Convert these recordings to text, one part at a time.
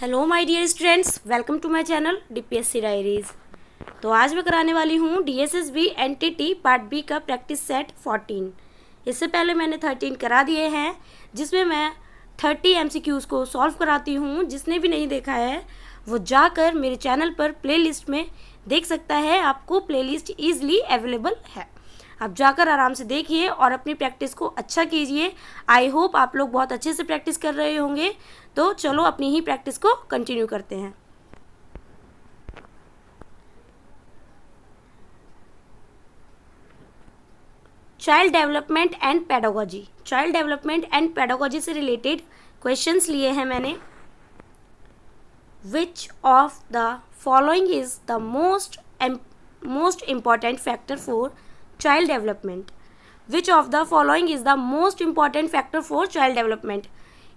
Hello my dear students, welcome to my channel DPSC diaries. तो आज मैं कराने वाली हूँ डीएसएसबी एनटीटी पार्ट बी का प्रैक्टिस सेट 14। इससे पहले मैंने 13 करा दिए हैं, जिसमें मैं 30 एमसीक्यूज़ को सॉल्व कराती हूँ। जिसने भी नहीं देखा है वो जाकर मेरे चैनल पर प्लेलिस्ट में देख सकता है। आपको प्लेलिस्ट ईजिली अवेलेबल है, आप जाकर आराम से देखिए और अपनी प्रैक्टिस को अच्छा कीजिए। आई होप आप लोग बहुत अच्छे से प्रैक्टिस कर रहे होंगे। तो चलो अपनी ही प्रैक्टिस को कंटिन्यू करते हैं। Child development and pedagogy, child development and pedagogy से रिलेटेड क्वेश्चंस लिए हैं मैंने। विच of the following is the most important factor for child development. Which of the following is the most important factor for child development.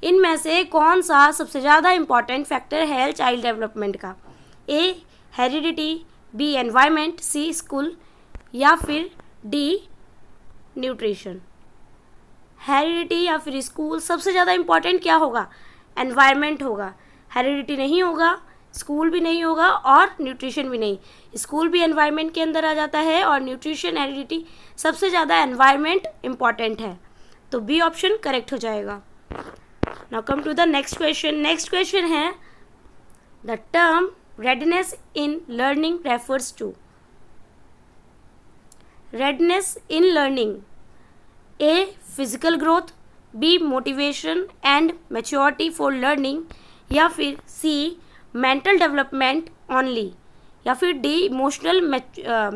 इनमें से कौन सा सबसे ज़्यादा इम्पॉर्टेंट फैक्टर है चाइल्ड डेवलपमेंट का। ए हेरिडिटी, बी एनवायरनमेंट, सी स्कूल या फिर डी न्यूट्रिशन। हेरिडिटी या फिर स्कूल, सबसे ज़्यादा इम्पॉर्टेंट क्या होगा? एनवायरनमेंट होगा। हेरिडिटी नहीं होगा, स्कूल भी नहीं होगा और न्यूट्रिशन भी नहीं। स्कूल भी एनवायरनमेंट के अंदर आ जाता है और न्यूट्रिशन, हेरिडिटी, सबसे ज़्यादा एनवायरनमेंट इम्पॉर्टेंट है। तो बी ऑप्शन करेक्ट हो जाएगा। Now come to the next question. Next question है the term readiness in learning refers to. Readiness in learning. A. Physical growth, B. Motivation and maturity for learning या फिर C. Mental development only या फिर D. Emotional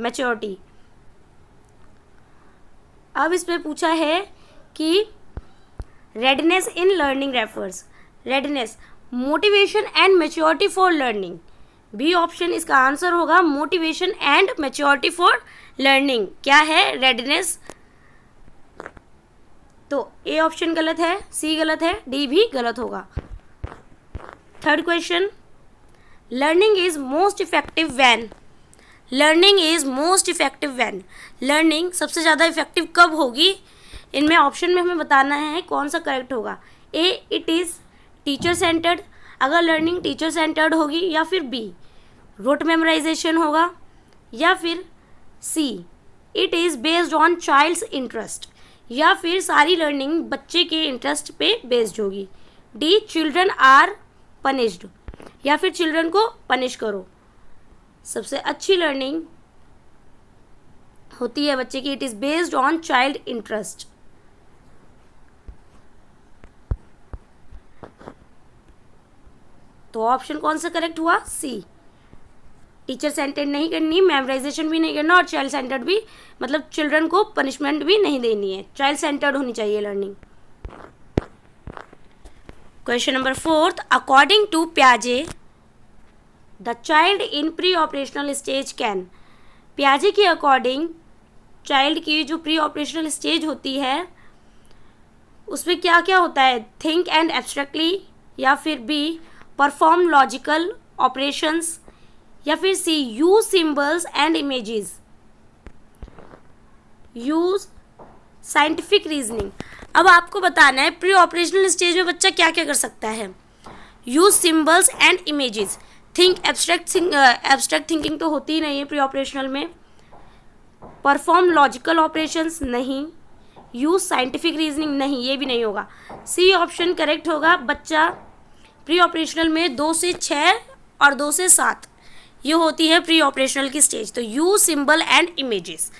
maturity. अब इसमें पूछा है कि readiness in learning refers, readiness, motivation and maturity for learning. B option इसका आंसर होगा, motivation and maturity for learning. क्या है? रेडनेस। तो ए ऑप्शन गलत है, सी गलत है, डी भी गलत होगा। Third question, learning is most effective when. Learning is most effective when, learning सबसे ज़्यादा इफेक्टिव कब होगी? इनमें ऑप्शन में हमें बताना है कौन सा करेक्ट होगा। A it is teacher centred, अगर लर्निंग टीचर सेंटर्ड होगी, या फिर बी रूट मेमोराइजेशन होगा, या फिर C it is based on child's interest, या फिर सारी लर्निंग बच्चे के इंटरेस्ट पे बेस्ड होगी। डी चिल्ड्रन आर पनिश्ड, या फिर चिल्ड्रन को पनिश करो। सबसे अच्छी लर्निंग होती है बच्चे की, it is based on child interest. तो ऑप्शन कौन सा करेक्ट हुआ? सी। टीचर सेंटर्ड नहीं करनी, मेमोराइजेशन भी नहीं करना और चाइल्ड सेंटर्ड भी, मतलब चिल्ड्रन को पनिशमेंट भी नहीं देनी है, चाइल्ड सेंटर्ड होनी चाहिए learning. Question number 4, according to पियाजे the child in preoperational stage can. पियाजे के अकॉर्डिंग चाइल्ड की जो प्री ऑपरेशनल स्टेज होती है उसमें क्या क्या होता है? थिंक एंड एब्स्ट्रैक्टली, या फिर बी परफॉर्म लॉजिकल ऑपरेशंस, या फिर C use symbols and images, use scientific reasoning. अब आपको बताना है प्री ऑपरेशनल स्टेज में बच्चा क्या क्या कर सकता है। Use symbols and images, think, abstract thinking तो होती ही नहीं है प्री ऑपरेशनल में, परफॉर्म लॉजिकल ऑपरेशंस नहीं, यूज साइंटिफिक रीजनिंग नहीं, ये भी नहीं होगा। सी ऑप्शन करेक्ट होगा। बच्चा प्री ऑपरेशनल में 2 से 6 और 2 से 7 ये होती है प्री ऑपरेशनल की स्टेज। तो यूज सिंबल एंड इमेजेस,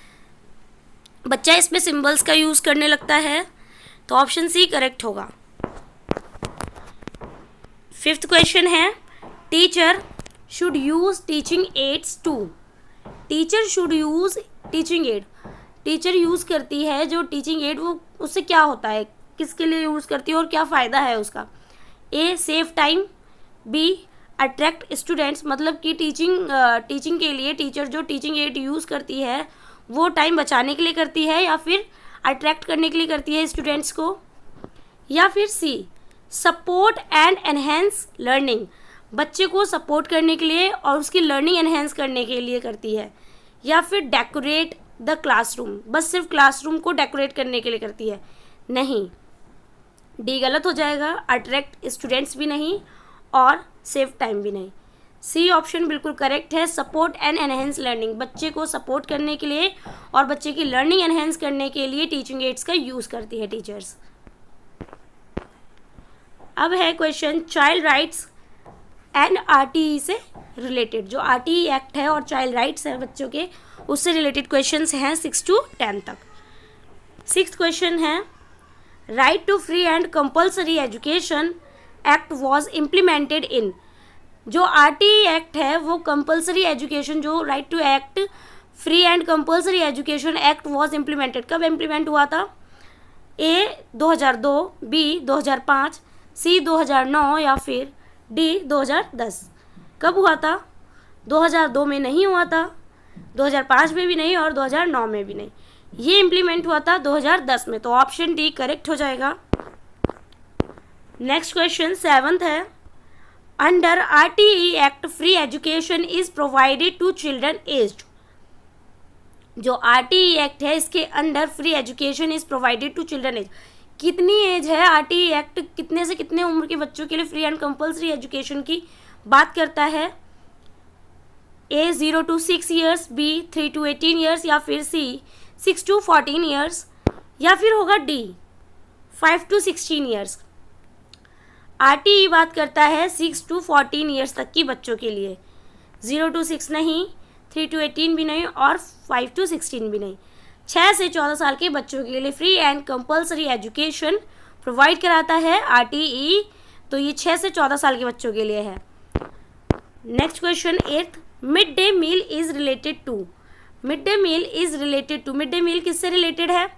बच्चा इसमें सिंबल्स का यूज़ करने लगता है, तो ऑप्शन सी करेक्ट होगा। 5th क्वेश्चन है, teacher should use teaching aids to. Teacher should use teaching aid, teacher use करती है जो टीचिंग एड, वो उससे क्या होता है, किसके लिए यूज़ करती है और क्या फ़ायदा है उसका। A save time, B attract students, मतलब कि टीचिंग के लिए टीचर जो टीचिंग एड यूज़ करती है वो टाइम बचाने के लिए करती है, या फिर अट्रैक्ट करने के लिए करती है स्टूडेंट्स को, या फिर सी सपोर्ट एंड एनहेंस लर्निंग, बच्चे को सपोर्ट करने के लिए और उसकी लर्निंग एनहेंस करने के लिए करती है, या फिर डेकोरेट द क्लासरूम, बस सिर्फ क्लासरूम को डेकोरेट करने के लिए करती है। नहीं, डी गलत हो जाएगा, अट्रैक्ट स्टूडेंट्स भी नहीं और सेव टाइम भी नहीं। सी ऑप्शन बिल्कुल करेक्ट है, सपोर्ट एंड एनहेंस लर्निंग, बच्चे को सपोर्ट करने के लिए और बच्चे की लर्निंग एनहेंस करने के लिए टीचिंग एड्स का यूज़ करती है टीचर्स। अब है question child rights and RTE से रिलेटेड, जो आरटीई एक्ट है और चाइल्ड राइट्स है बच्चों के, उससे रिलेटेड क्वेश्चंस हैं 6 to 10 तक। 6th क्वेश्चन है right to free and compulsory education act was implemented in, जो आरटीई एक्ट है वो कंपल्सरी एजुकेशन, जो right to act free and compulsory education act was implemented, कब इम्प्लीमेंट हुआ था? ए 2002, बी 2005, सी 2009 या फिर डी 2010। कब हुआ था? 2002 में नहीं हुआ था, 2005 में भी नहीं और 2009 में भी नहीं, ये इम्प्लीमेंट हुआ था 2010 में, तो ऑप्शन डी करेक्ट हो जाएगा। नेक्स्ट क्वेश्चन 7th है under RTE act free education is provided to children aged, जो आरटीई एक्ट है इसके under free education is provided to children age, कितनी एज है? आरटीई एक्ट कितने से कितने उम्र के बच्चों के लिए फ्री एंड कंपल्सरी एजुकेशन की बात करता है? A 0 to 6 years, B 3 to 18 years या फिर सी 6 to 14 ईयर्स या फिर होगा डी 5 to 16 ईयर्स। आरटीई बात करता है 6 to 14 ईयर्स तक की बच्चों के लिए, 0 to 6 नहीं, 3 to 18 भी नहीं और 5 to 16 भी नहीं। 6 से 14 साल के बच्चों के लिए free and compulsory education provide कराता है आरटीई, तो ये 6 से 14 साल के बच्चों के लिए है। Next question 8th mid day meal is related to, mid day meal is related to, mid day meal किससे रिलेटेड है?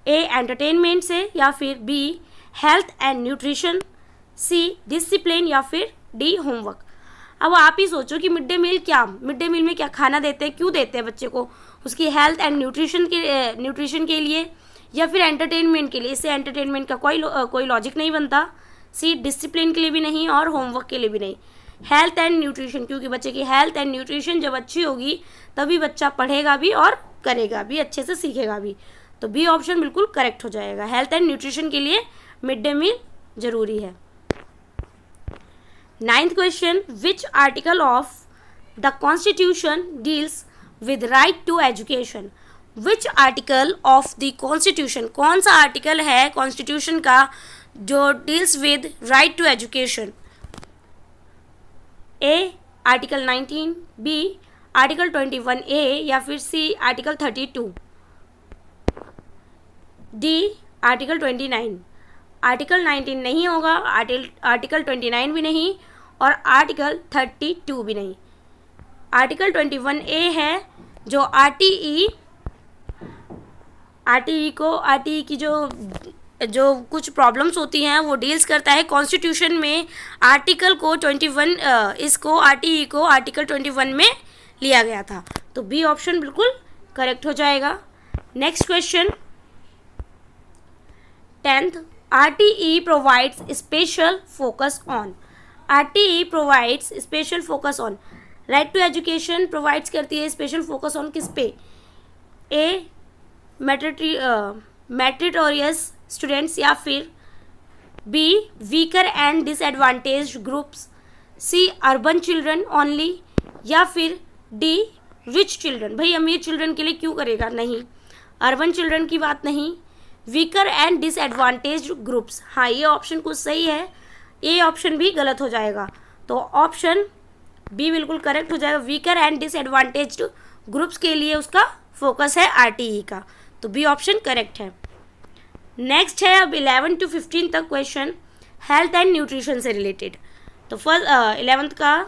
ए एंटरटेनमेंट से या फिर B health and nutrition, C discipline या फिर डी होमवर्क। अब आप ही सोचो कि मिड डे मील क्या, मिड डे मील में क्या खाना देते हैं, क्यों देते हैं बच्चे को? उसकी हेल्थ एंड न्यूट्रिशन के लिए या फिर एंटरटेनमेंट के लिए? इससे एंटरटेनमेंट का कोई लॉजिक नहीं बनता। सी डिसिप्लिन के लिए भी नहीं और होमवर्क के लिए भी नहीं, हेल्थ एंड न्यूट्रिशन, क्योंकि बच्चे की हेल्थ एंड न्यूट्रिशन जब अच्छी होगी तभी बच्चा पढ़ेगा भी और करेगा भी, अच्छे से सीखेगा भी, तो बी ऑप्शन बिल्कुल करेक्ट हो जाएगा। हेल्थ एंड न्यूट्रिशन के लिए मिड डे मील जरूरी है। 9th question which article of the constitution deals with right to education, which article of the constitution, कौन सा आर्टिकल है कॉन्स्टिट्यूशन का जो deals with right to education? A article 19, B article 21A या फिर C article 32, D article 29। Article 19 नहीं होगा, article 29 भी नहीं और आर्टिकल 32 भी नहीं। आर्टिकल 21A है जो आरटीई की जो कुछ प्रॉब्लम्स होती हैं वो डील्स करता है। कॉन्स्टिट्यूशन में आर्टिकल को 21 इसको आरटीई को आर्टिकल 21 में लिया गया था, तो बी ऑप्शन बिल्कुल करेक्ट हो जाएगा। Next question 10th RTE provides special focus on, RTE provides special focus on, right to education provides करती है स्पेशल फोकस ऑन किस पे? ए मेरिटोरियस स्टूडेंट्स या फिर B weaker and disadvantaged groups, C urban children only या फिर D rich children. भाई अमीर चिल्ड्रन के लिए क्यों करेगा? नहीं, अर्बन चिल्ड्रन की बात नहीं, वीकर एंड डिसएडवांटेज्ड ग्रुप्स, हाँ ये ऑप्शन कुछ सही है, ए ऑप्शन भी गलत हो जाएगा, तो ऑप्शन बी बिल्कुल करेक्ट हो जाएगा। वीकर एंड डिसएडवांटेज्ड ग्रुप्स के लिए उसका फोकस है आरटीई का, तो बी ऑप्शन करेक्ट है। नेक्स्ट है अब 11 to 15 तक क्वेश्चन हेल्थ एंड न्यूट्रिशन से रिलेटेड। तो फर्स्ट 11th का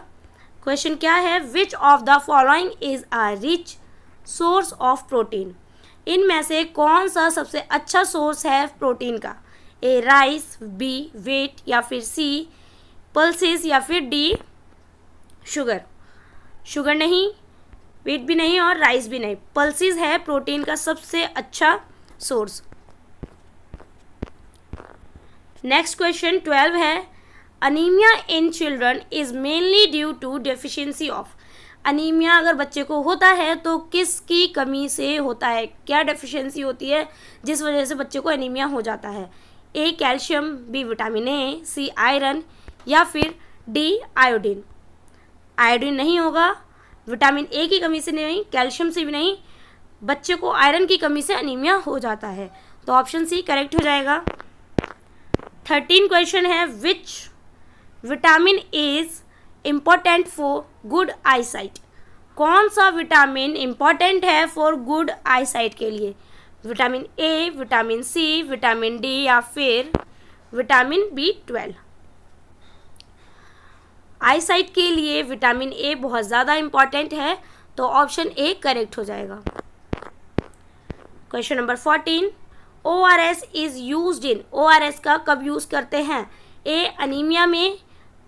क्वेश्चन क्या है? विच of the following is a rich source of protein, इनमें से कौन सा सबसे अच्छा सोर्स है प्रोटीन का? ए राइस, बी वेट या फिर सी पल्सेस या फिर डी शुगर। शुगर नहीं, वेट भी नहीं और राइस भी नहीं, पल्सेस है प्रोटीन का सबसे अच्छा सोर्स। नेक्स्ट क्वेश्चन 12 है anaemia in children is mainly due to deficiency of, anaemia अगर बच्चे को होता है तो किसकी कमी से होता है? क्या डेफिशिएंसी होती है जिस वजह से बच्चे को एनीमिया हो जाता है? A calcium, B vitamin A, C iron या फिर डी आयोडीन। आयोडीन नहीं होगा, विटामिन ए की कमी से नहीं, कैल्शियम से भी नहीं, बच्चे को आयरन की कमी से अनीमिया हो जाता है। तो ऑप्शन सी करेक्ट हो जाएगा। 13 क्वेश्चन है, which vitamin is important for good eyesight. कौन सा विटामिन इम्पोर्टेंट है फॉर गुड आई साइट के लिए? Vitamin A, vitamin C, vitamin D या फिर विटामिन B12। आई साइट के लिए विटामिन ए बहुत ज़्यादा इम्पॉर्टेंट है, तो ऑप्शन ए करेक्ट हो जाएगा। Question number 14, ORS is used in. ORS का कब यूज़ करते हैं? ए अनीमिया में,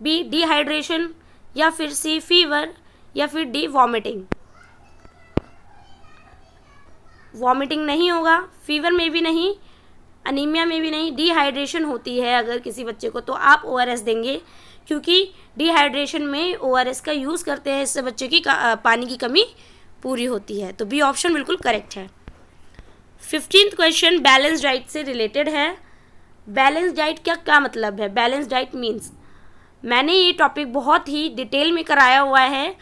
बी डिहाइड्रेशन या फिर सी फीवर या फिर डी वॉमिटिंग। वॉमिटिंग नहीं होगा, फीवर में भी नहीं, अनीमिया में भी नहीं, डिहाइड्रेशन होती है अगर किसी बच्चे को तो आप ORS देंगे, क्योंकि डिहाइड्रेशन में ORS का यूज़ करते हैं, इससे बच्चे की पानी की कमी पूरी होती है। तो बी ऑप्शन बिल्कुल करेक्ट है। 15th क्वेश्चन बैलेंस डाइट से रिलेटेड है। बैलेंस डाइट का क्या मतलब है? बैलेंस डाइट मीन्स, मैंने ये टॉपिक बहुत ही डिटेल में कराया हुआ है,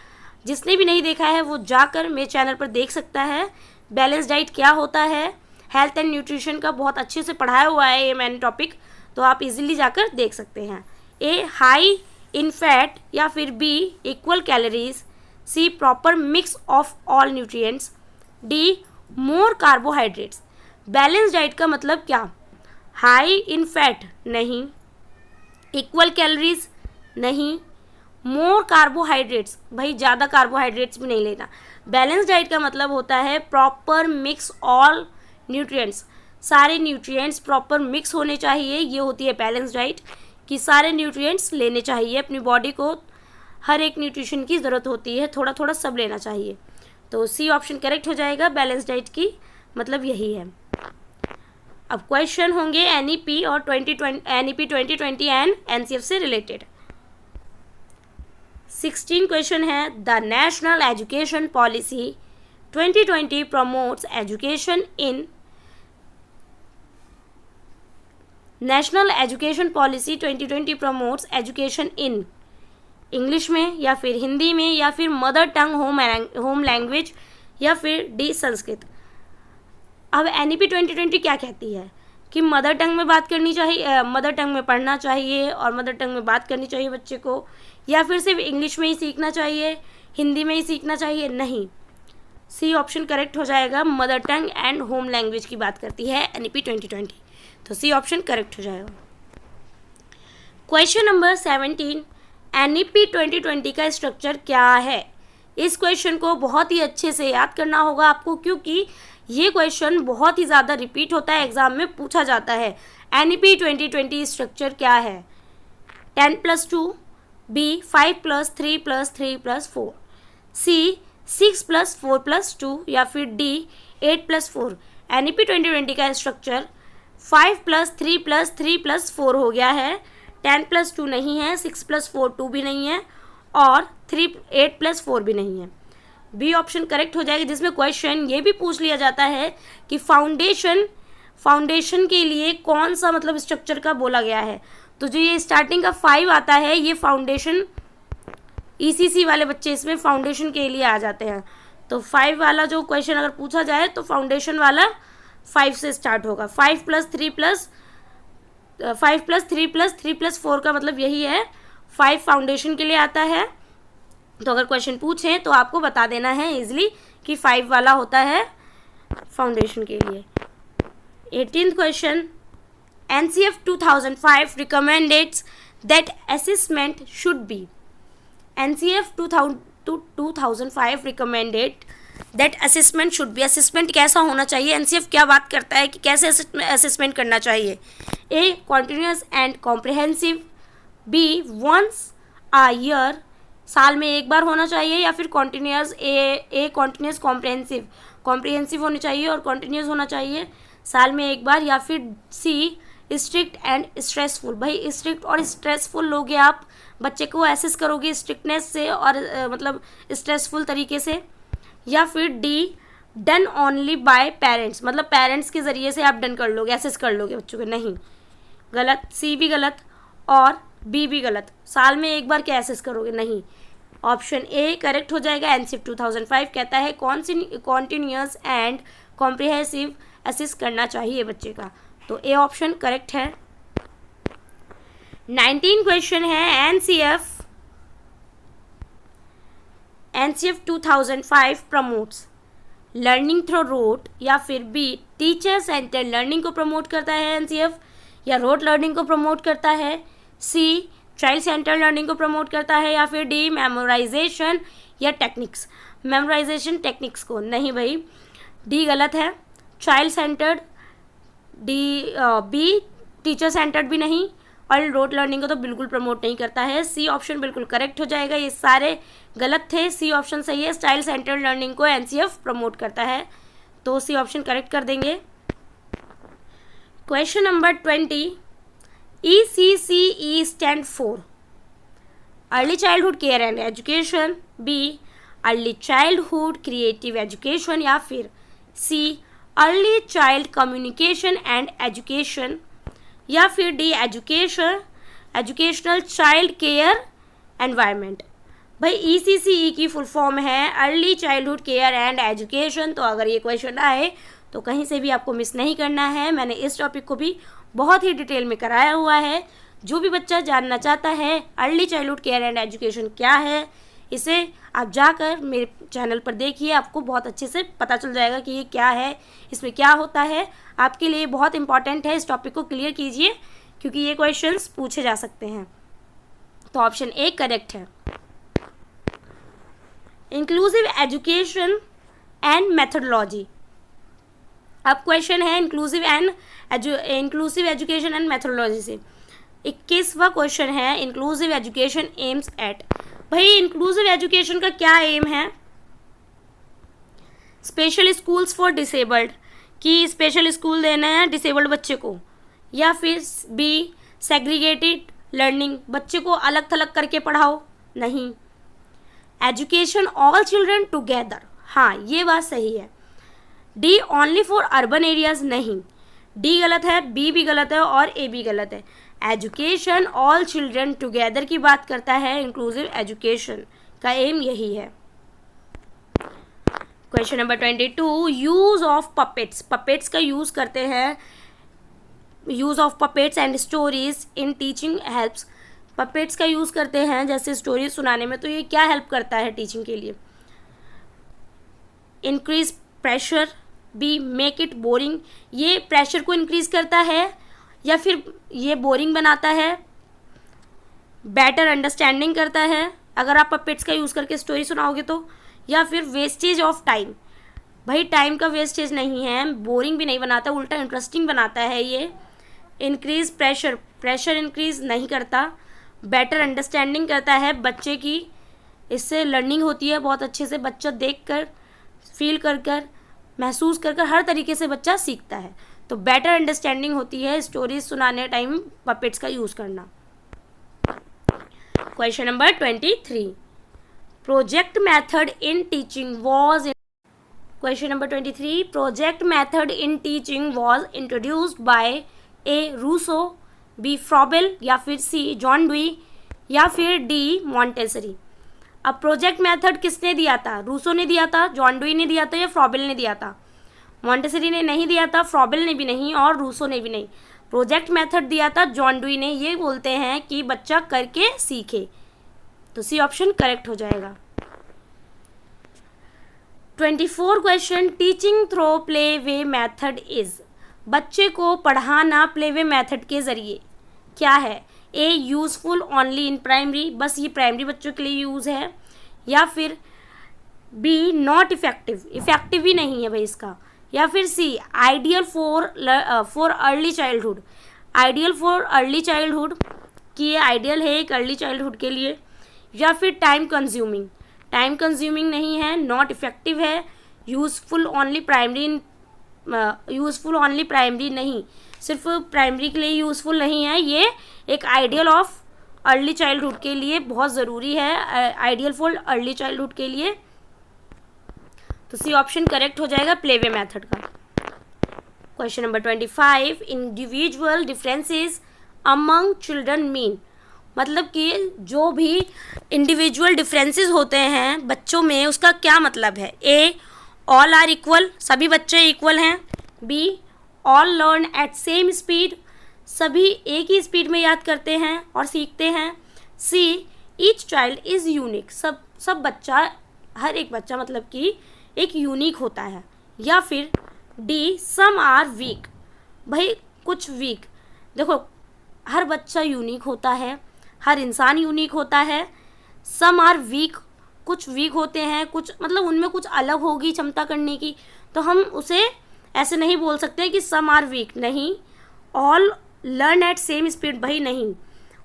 जिसने भी नहीं देखा है वो जाकर मेरे चैनल पर देख सकता है। बैलेंस डाइट क्या होता है, हेल्थ एंड न्यूट्रिशन का बहुत अच्छे से पढ़ाया हुआ है ये मैंने टॉपिक, तो आप इजीली जाकर देख सकते हैं। ए हाई इन फैट या फिर B equal calories, C proper mix of all nutrients, D more carbohydrates. Balance diet का मतलब क्या? हाई इन फैट नहीं, इक्वल कैलोरीज नहीं, मोर कार्बोहाइड्रेट्स, भाई ज़्यादा कार्बोहाइड्रेट्स भी नहीं लेना। बैलेंस डाइट का मतलब होता है प्रॉपर मिक्स ऑल न्यूट्रिएंट्स, सारे न्यूट्रिएंट्स प्रॉपर मिक्स होने चाहिए, ये होती है बैलेंस डाइट, कि सारे न्यूट्रिएंट्स लेने चाहिए अपनी बॉडी को, हर एक न्यूट्रिशन की ज़रूरत होती है, थोड़ा थोड़ा सब लेना चाहिए। तो सी ऑप्शन करेक्ट हो जाएगा, बैलेंस डाइट की मतलब यही है। अब क्वेश्चन होंगे NEP और NEP 2020 एंड NCF से रिलेटेड। 16 क्वेश्चन है, the national education policy 2020 promotes education in. National education policy 2020 promotes education in English में या फिर हिंदी में या फिर मदर टंग होम लैंग्वेज या फिर डी संस्कृत। अब NEP 2020 क्या कहती है कि मदर टंग में बात करनी चाहिए, मदर टंग में पढ़ना चाहिए और मदर टंग में बात करनी चाहिए बच्चे को, या फिर सिर्फ इंग्लिश में ही सीखना चाहिए, हिंदी में ही सीखना चाहिए? नहीं, सी ऑप्शन करेक्ट हो जाएगा, mother tongue and home language की बात करती है NEP 2020, तो सी ऑप्शन करेक्ट हो जाएगा। क्वेश्चन नंबर 17, NEP 2020 का स्ट्रक्चर क्या है? इस क्वेश्चन को बहुत ही अच्छे से याद करना होगा आपको, क्योंकि ये क्वेश्चन बहुत ही ज़्यादा रिपीट होता है, एग्जाम में पूछा जाता है। NEP 2020 स्ट्रक्चर क्या है? 10+2, B 5+3+3+4, C 6+4+2 या फिर D 8+4। NEP 2020 का स्ट्रक्चर 5+3+3+4 हो गया है, 10+2 नहीं है, 6+4 2 भी नहीं है और 8+4 भी नहीं है। बी ऑप्शन करेक्ट हो जाएगा, जिसमें क्वेश्चन ये भी पूछ लिया जाता है कि फाउंडेशन के लिए कौन सा मतलब स्ट्रक्चर का बोला गया है। तो जो ये स्टार्टिंग का 5 आता है, ये फाउंडेशन, ECC वाले बच्चे इसमें फाउंडेशन के लिए आ जाते हैं। तो 5 वाला जो क्वेश्चन अगर पूछा जाए तो फाउंडेशन वाला 5 से स्टार्ट होगा। 5+3+3+4 का मतलब यही है, 5 फाउंडेशन के लिए आता है। तो अगर क्वेश्चन पूछें तो आपको बता देना है इजीली कि 5 वाला होता है फाउंडेशन के लिए। 18th question, NCF 2005 recommends that assessment should be। NCF 2005 recommended that assessment should be। Assessment कैसा होना चाहिए? NCF क्या बात करता है कि कैसे असेसमेंट करना चाहिए? A continuous and comprehensive, B once a year, साल में एक बार होना चाहिए, या फिर कॉन्टीन्यूस, ए कॉन्टीन्यूस कॉम्प्रिहेंसिव होनी चाहिए और कॉन्टीन्यूस होना चाहिए साल में एक बार, या फिर सी स्ट्रिक्ट एंड स्ट्रेसफुल। भाई स्ट्रिक्ट और स्ट्रेसफुल लोगे आप, बच्चे को एसेस करोगे स्ट्रिक्टनेस से और मतलब स्ट्रेसफुल तरीके से, या फिर D done only by parents, मतलब पेरेंट्स के ज़रिए से आप डन कर लोगे, एसेस कर लोगे बच्चों को। नहीं, गलत, सी भी गलत, और बी भी गलत, साल में एक बार क्या असेस करोगे, नहीं। ऑप्शन ए करेक्ट हो जाएगा। एनसीएफ 2005 कहता है कॉन्टिन्यूअस एंड कॉम्प्रिहेंसिव असेस करना चाहिए बच्चे का, तो ए ऑप्शन करेक्ट है। 19 क्वेश्चन है NCF 2005 promotes learning through rote या फिर बी टीचर सेंटर्ड लर्निंग को प्रमोट करता है एनसीएफ, या रोट लर्निंग को प्रमोट करता है, सी चाइल्ड सेंटर्ड लर्निंग को प्रमोट करता है, या फिर डी मेमोराइजेशन या टेक्निक्स, मेमोराइजेशन टेक्निक्स को, नहीं भाई डी गलत है। Child centred D, B teacher centred भी नहीं, और रोट लर्निंग को तो बिल्कुल प्रमोट नहीं करता है। सी ऑप्शन बिल्कुल करेक्ट हो जाएगा, ये सारे गलत थे, सी ऑप्शन सही है। चाइल्ड सेंटर्ड लर्निंग को एनसीएफ प्रमोट करता है, तो सी ऑप्शन करेक्ट कर देंगे। Question number 20, ECCE stand for early childhood care and education, B early childhood creative education, या फिर C early child communication and education, या फिर D educational child care environment. भाई ECCE की फुल फॉर्म है early childhood care and education, तो अगर ये क्वेश्चन आए तो कहीं से भी आपको मिस नहीं करना है। मैंने इस टॉपिक को भी बहुत ही डिटेल में कराया हुआ है। जो भी बच्चा जानना चाहता है early childhood care and education क्या है, इसे आप जाकर मेरे चैनल पर देखिए, आपको बहुत अच्छे से पता चल जाएगा कि ये क्या है, इसमें क्या होता है। आपके लिए बहुत इंपॉर्टेंट है, इस टॉपिक को क्लियर कीजिए क्योंकि ये क्वेश्चंस पूछे जा सकते हैं। तो ऑप्शन ए करेक्ट है। इंक्लूसिव एजुकेशन एंड मेथोडोलॉजी, अब क्वेश्चन है इंक्लूसिव एजुकेशन एंड मेथोडोलॉजी से। 21वां क्वेश्चन है इंक्लूसिव एजुकेशन एम्स एट। भाई इंक्लूसिव एजुकेशन का क्या एम है? स्पेशल स्कूल्स फॉर डिसेबल्ड, कि स्पेशल स्कूल देना है डिसेबल्ड बच्चे को, या फिर बी सेग्रीगेटेड लर्निंग, बच्चे को अलग थलग करके पढ़ाओ, नहीं। एजुकेशन ऑल चिल्ड्रन टुगेदर, हाँ ये बात सही है। D only for urban areas, नहीं, डी गलत है, बी भी गलत है और ए भी गलत है। एजुकेशन ऑल चिल्ड्रन टुगेदर की बात करता है, इंक्लूसिव एजुकेशन का एम यही है। Question number 22, use of puppets, puppets का यूज करते हैं, use of puppets and stories in teaching helps, puppets का यूज करते हैं जैसे स्टोरीज सुनाने में, तो ये क्या हेल्प करता है टीचिंग के लिए? Increase pressure, B make it boring, ये प्रेशर को इंक्रीज करता है या फिर ये बोरिंग बनाता है, बेटर अंडरस्टैंडिंग करता है अगर आप पपेट्स का यूज़ करके स्टोरी सुनाओगे तो, या फिर वेस्टेज ऑफ टाइम, भाई टाइम का वेस्टेज नहीं है, बोरिंग भी नहीं बनाता, उल्टा इंटरेस्टिंग बनाता है ये। इंक्रीज प्रेशर, प्रेशर इंक्रीज नहीं करता, बेटर अंडरस्टैंडिंग करता है बच्चे की, इससे लर्निंग होती है बहुत अच्छे से, बच्चा देख कर फील कर कर महसूस कर कर हर तरीके से बच्चा सीखता है, तो बेटर अंडरस्टैंडिंग होती है स्टोरीज सुनाने टाइम पपेट्स का यूज़ करना। Question number 23, project method in teaching was, question number 23, project method in teaching was introduced by A Rousseau, B Froebel, या फिर सी जॉन डुई, या फिर डी मॉन्टेसरी। अब प्रोजेक्ट मेथड किसने दिया था? रूसो ने दिया था, जॉन डुई ने दिया था, या फ्रॉबेल ने दिया था? मॉन्टेसरी ने नहीं दिया था, फ्रॉबेल ने भी नहीं और रूसो ने भी नहीं, प्रोजेक्ट मेथड दिया था जॉन डुई ने। ये बोलते हैं कि बच्चा करके सीखे, तो सी ऑप्शन करेक्ट हो जाएगा। 24 question, teaching through play way method is, बच्चे को पढ़ाना प्ले वे मेथड के ज़रिए क्या है? ए यूज़फुल ओनली इन प्राइमरी, बस ये प्राइमरी बच्चों के लिए यूज़ है, या फिर बी नॉट इफेक्टिव, इफेक्टिव ही नहीं है भाई इसका, या फिर C ideal for early childhood, ideal for early childhood कि ये आइडियल है एक अर्ली चाइल्डहुड के लिए, या फिर टाइम कंज्यूमिंग, टाइम कंज्यूमिंग नहीं है, नॉट इफेक्टिव है, useful only primary, useful only primary नहीं, सिर्फ प्राइमरी के लिए यूज़फुल नहीं है, ये एक आइडियल ऑफ अर्ली चाइल्डहुड के लिए बहुत ज़रूरी है, आइडियल फॉर अर्ली चाइल्डहुड के लिए, तो सी ऑप्शन करेक्ट हो जाएगा प्ले वे मेथड का। Question number 25, individual differences among children mean, मतलब कि जो भी इंडिविजुअल डिफरेंसेस होते हैं बच्चों में, उसका क्या मतलब है। ए, ऑल आर इक्वल, सभी बच्चे इक्वल हैं। B, all learn at same speed, सभी एक ही स्पीड में याद करते हैं और सीखते हैं। सी, ईच चाइल्ड इज़ यूनिक, सब बच्चा, हर एक बच्चा मतलब कि एक यूनिक होता है। या फिर डी, सम आर वीक, भाई कुछ वीक, देखो हर बच्चा यूनिक होता है, हर इंसान यूनिक होता है। सम आर वीक, कुछ वीक होते हैं, कुछ मतलब उनमें कुछ अलग होगी क्षमता करने की, तो हम उसे ऐसे नहीं बोल सकते कि सम आर वीक, नहीं। All learn at same speed, भाई नहीं।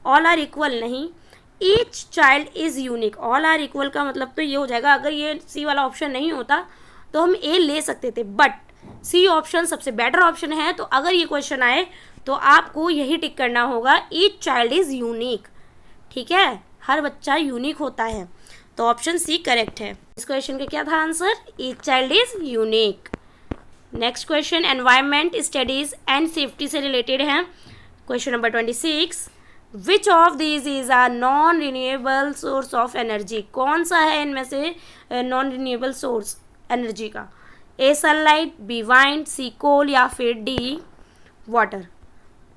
ऑल आर इक्वल, नहीं। Each child is unique, all are equal का मतलब तो ये हो जाएगा, अगर ये सी वाला ऑप्शन नहीं होता तो हम ए ले सकते थे, बट सी ऑप्शन सबसे बेटर ऑप्शन है। तो अगर ये क्वेश्चन आए तो आपको यही टिक करना होगा, ईच चाइल्ड इज़ यूनिक। ठीक है, हर बच्चा यूनिक होता है, तो ऑप्शन सी करेक्ट है। इस क्वेश्चन का क्या था answer, each child is unique. Next question environment studies and safety से रिलेटेड है। Question number 26, which of these is a non renewable source of energy, कौन सा है इनमें से नॉन रिन्यूएबल सोर्स एनर्जी का। ए, सनलाइट, बी, वाइंड, सी, कोल, या फिर डी, वाटर।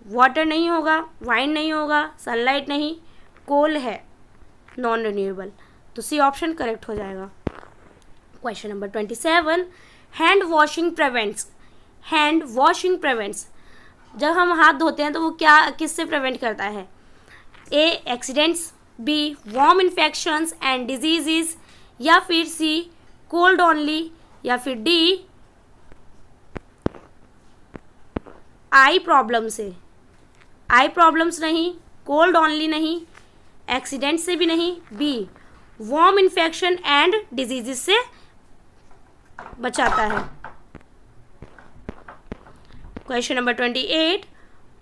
वाटर नहीं होगा, वाइंड नहीं होगा, सनलाइट नहीं, कोल है नॉन रिन्यूएबल, तो सी ऑप्शन करेक्ट हो जाएगा। Question number 27, hand washing prevents, hand washing prevents, जब हम हाथ धोते हैं तो वो क्या किससे प्रिवेंट करता है। A, accidents, B, worm infections and diseases, या फिर सी, कोल्ड ओनली, या फिर डी, आई प्रॉब्लम से। आई प्रॉब्लम्स नहीं, कोल्ड ओनली नहीं, एक्सीडेंट से भी नहीं, B, warm infection and diseases से बचाता है। Question number 28,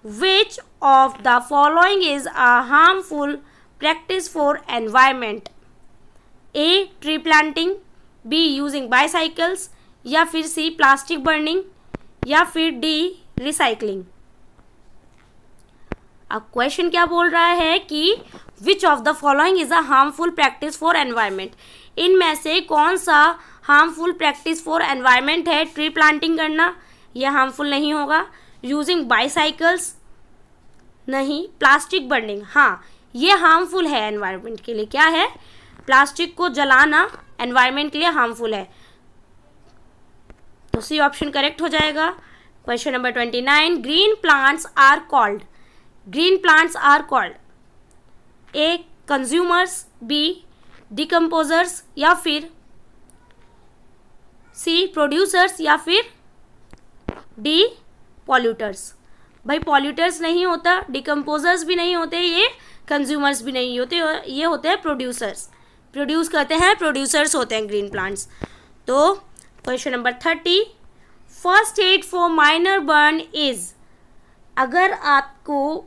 which of the following is a harmful practice for environment. A, tree planting, B, using bicycles, या फिर सी, प्लास्टिक बर्निंग, या फिर डी, रिसाइकलिंग। अब क्वेश्चन क्या बोल रहा है कि विच of the following is a harmful practice for environment, इनमें से कौन सा हार्मफुल प्रैक्टिस फॉर एनवायरमेंट है। ट्री प्लांटिंग करना, यह हार्मफुल नहीं होगा। यूजिंग बाईसाइकिल्स, नहीं। प्लास्टिक बर्निंग, हाँ ये हार्मफुल है एनवायरमेंट के लिए। क्या है, प्लास्टिक को जलाना एनवायरमेंट के लिए हार्मफुल है, तो सी ऑप्शन करेक्ट हो जाएगा। Question number 29, green plants are called, green plants are called A, consumers, B, decomposers, या फिर सी, प्रोड्यूसर्स, या फिर डी, पॉल्यूटर्स। भाई पॉल्यूटर्स नहीं होता, डिकम्पोजर्स भी नहीं होते, ये कंज्यूमर्स भी नहीं होते, ये होते हैं प्रोड्यूसर्स, प्रोड्यूस करते हैं, प्रोड्यूसर्स होते हैं ग्रीन प्लांट्स। तो question number 30, first aid for minor burn is, अगर आपको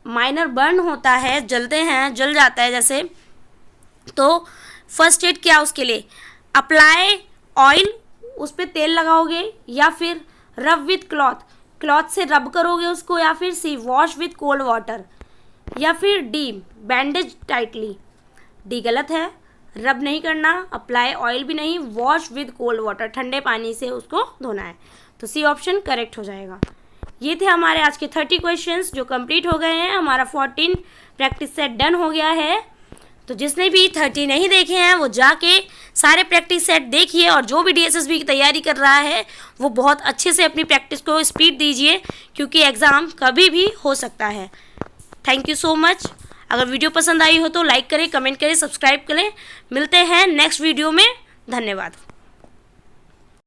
माइनर बर्न होता है, जलते हैं, जल जाता है जैसे, तो फर्स्ट एड क्या उसके लिए, अप्लाई ऑयल, उस पर तेल लगाओगे, या फिर रब विथ क्लॉथ, क्लॉथ से रब करोगे उसको, या फिर सी, वॉश विथ कोल्ड वाटर, या फिर डी, बैंडेज टाइटली। डी गलत है, रब नहीं करना, अप्लाई ऑयल भी नहीं, वॉश विद कोल्ड वाटर, ठंडे पानी से उसको धोना है, तो सी ऑप्शन करेक्ट हो जाएगा। ये थे हमारे आज के 30 क्वेश्चंस जो कंप्लीट हो गए हैं। हमारा 14 प्रैक्टिस सेट डन हो गया है। तो जिसने भी 30 नहीं देखे हैं वो जाके सारे प्रैक्टिस सेट देखिए, और जो भी DSSB की तैयारी कर रहा है वो बहुत अच्छे से अपनी प्रैक्टिस को स्पीड दीजिए, क्योंकि एग्ज़ाम कभी भी हो सकता है। Thank you so much. अगर वीडियो पसंद आई हो तो लाइक करें, कमेंट करें, सब्सक्राइब करें। मिलते हैं नेक्स्ट वीडियो में। धन्यवाद।